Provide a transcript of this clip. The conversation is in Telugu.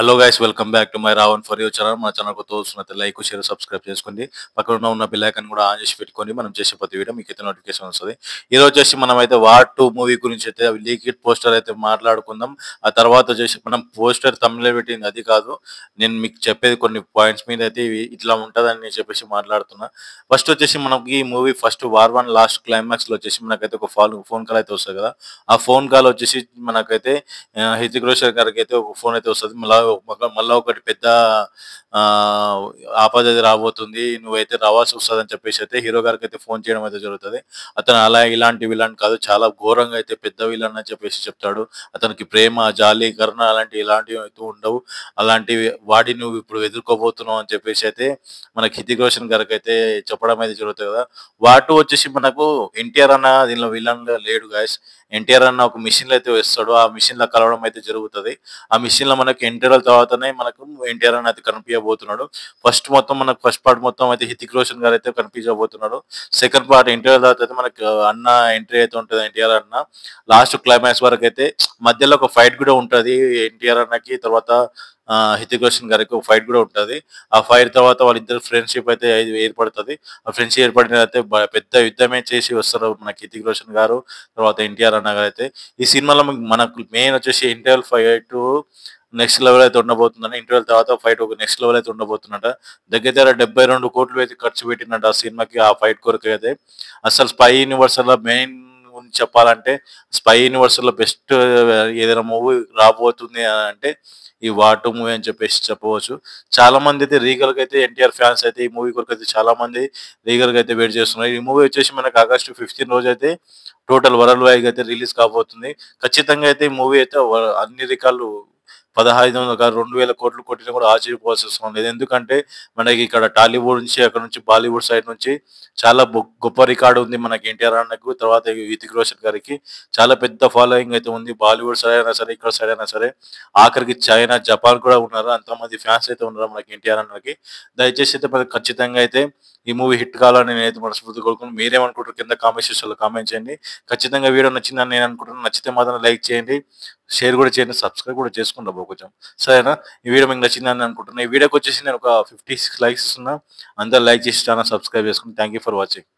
Hello guys, welcome back to my Ravan for you channel. మన ఛానల్ కొత్త వస్తున్నట్టు లైక్ షేర్ సబ్స్క్రైబ్ చేసుకోండి. పక్కన ఉన్న బెల్ ఐకాన్ కూడా ఆన్ చేసి పెట్టుకొని మనం చేసే ప్రతి వీడియో మీకు అయితే నోటిఫికేషన్ వస్తుంది. ఈ రోజు వచ్చేసి మనం అయితే వార్ 2 మూవీ గురించి అయితే లీక్డ్ పోస్టర్ అయితే మాట్లాడుకుందాం. ఆ తర్వాత వచ్చేసి మనం పోస్టర్ తమిళ పెట్టింది అది కాదు, నేను మీకు చెప్పేది కొన్ని పాయింట్స్ మీద అయితే ఇట్లా ఉంటుందని చెప్పేసి మాట్లాడుతున్నా. ఫస్ట్ వచ్చేసి మనకి ఈ movie first war 1 last climax లో వచ్చేసి మనకైతే ఒక ఫోన్ కాల్ అయితే వస్తుంది కదా. ఆ ఫోన్ కాల్ వచ్చేసి మనకైతే హృతిక్ రోషన్ గారికి అయితే ఒక ఫోన్ అయితే వస్తుంది. మళ్ళా ఒకటి పెద్ద ఆ ఆపద అయితే రాబోతుంది, నువ్వైతే రావాల్సి వస్తుంది అని చెప్పేసి అయితే హీరో గారికి అయితే ఫోన్ చేయడం అయితే జరుగుతుంది. అతను అలా ఇలాంటి విలన్ కాదు, చాలా ఘోరంగా అయితే పెద్ద విలన్ అని చెప్పేసి చెప్తాడు. అతనికి ప్రేమ జాలి కరుణ ఇలాంటివి అయితే ఉండవు, అలాంటివి వాడి నువ్వు ఇప్పుడు ఎదుర్కోబోతున్నావు అని చెప్పేసి అయితే మనకి హృతిక్ రోషన్ గారికి అయితే చెప్పడం అయితే జరుగుతుంది కదా. వాటు వచ్చేసి మనకు ఎన్టీఆర్ అన్న దీనిలో విలన్ లేడు గాయస్. ఎన్టీఆర్ అన్న ఒక మిషన్ అయితే వేస్తాడు, ఆ మిషన్ లో కలవడం అయితే జరుగుతుంది. ఆ మిషన్ లో మనకి ఇంటర్వెల్ తర్వాతనే మనకు ఎన్టీఆర్ అని అయితే కనిపించబోతున్నాడు. ఫస్ట్ పార్ట్ మొత్తం అయితే హృతిక్ రోషన్ గారు అయితే కనిపించబోతున్నాడు. సెకండ్ పార్ట్ ఇంటర్వెల్ తర్వాత అయితే మనకి అన్న ఎంట్రీ అయితే ఉంటుంది, ఎన్టీఆర్ అన్న. లాస్ట్ క్లైమాక్స్ వరకు అయితే మధ్యలో ఒక ఫైట్ కూడా ఉంటది ఎన్టీఆర్ అన్నకి, తర్వాత హృతిక్ రోషన్ గారికి ఒక ఫైట్ కూడా ఉంటది. ఆ ఫైట్ తర్వాత వాళ్ళిద్దరు ఫ్రెండ్షిప్ అయితే ఏర్పడుతుంది. ఆ ఫ్రెండ్షిప్ ఏర్పడిన అయితే పెద్ద యుద్ధమే చేసి వస్తారు మనకి హృతిక్ రోషన్ గారు, తర్వాత ఎన్టీఆర్ అన్న గారు అయితే. ఈ సినిమాలో మనకు మెయిన్ వచ్చేసి ఇంటర్వెల్ ఫైట్ నెక్స్ట్ లెవెల్ అయితే ఉండబోతుందని, ఇంటర్వెల్ తర్వాత ఫైట్ ఒక నెక్స్ట్ లెవెల్ అయితే ఉండబోతుందట. దగ్గర 72 కోట్లు అయితే ఖర్చు పెట్టినట్టు ఆ సినిమాకి, ఆ ఫైట్ కొరకు అయితే. అసలు స్పై యూనివర్సల్ లో మెయిన్ గురించి చెప్పాలంటే, స్పై యూనివర్సల్ లో బెస్ట్ ఏదైనా మూవీ రాబోతుంది అని అంటే ఈ వాటు మూవీ అని చెప్పేసి చెప్పవచ్చు. చాలా మంది అయితే రీగల్ గా అయితే ఎన్టీఆర్ ఫ్యాన్స్ అయితే ఈ మూవీ కొరకు అయితే చాలా మంది రీగల్ గా అయితే వెయిట్ చేస్తున్నారు. ఈ మూవీ వచ్చేసి మనకి ఆగస్టు 15 రోజు అయితే టోటల్ వరల్డ్ వైడ్ అయితే రిలీజ్ కాబోతుంది. ఖచ్చితంగా అయితే ఈ మూవీ అయితే అన్ని రికార్డులు 1500 కాదు 2000 కోట్లు కొట్టినా కూడా ఆశ్చర్యపోవాల్సిన అవసరం లేదు. ఎందుకంటే మనకి ఇక్కడ టాలీవుడ్ నుంచి, అక్కడ నుంచి బాలీవుడ్ సైడ్ నుంచి చాలా గొప్ప రికార్డు ఉంది మనకి ఎన్టీఆర్ అన్నకు, తర్వాత హృతిక్ రోషన్ గారికి. చాలా పెద్ద ఫాలోయింగ్ అయితే ఉంది, బాలీవుడ్ సైడ్ అయినా సరే, ఇక్కడ సైడ్ అయినా సరే. ఆఖరికి చైనా, జపాన్ కూడా ఉన్నారు, అంతమంది ఫ్యాన్స్ అయితే ఉన్నారు మనకి ఎన్టీఆర్ అన్నకి. దయచేసి అయితే మనకి ఖచ్చితంగా అయితే ఈ మూవీ హిట్ కావాలని నేనైతే మనస్ఫూర్తి కోరుకున్నాను. మీరేమనుకుంటారు కింద కామెంట్ సెక్షన్ లో కామెంట్ చేయండి. ఖచ్చితంగా వీడియో నచ్చిందని నేను అనుకుంటున్నాను. నచ్చితే మాత్రం లైక్ చేయండి, షేర్ కూడా చేయండి, సబ్స్క్రైబ్ కూడా చేసుకుంటా కొంచెం. సరేనా? ఈ వీడియో మీకు నచ్చిందని అనుకుంటున్నాను. ఈ వీడియోకి వచ్చేసి నేను ఒక 56 లైక్స్ ఇస్తున్నా. అందరూ లైక్ చేసి ఛానల్ సబ్స్క్రైబ్ చేసుకోండి. Thank you for watching.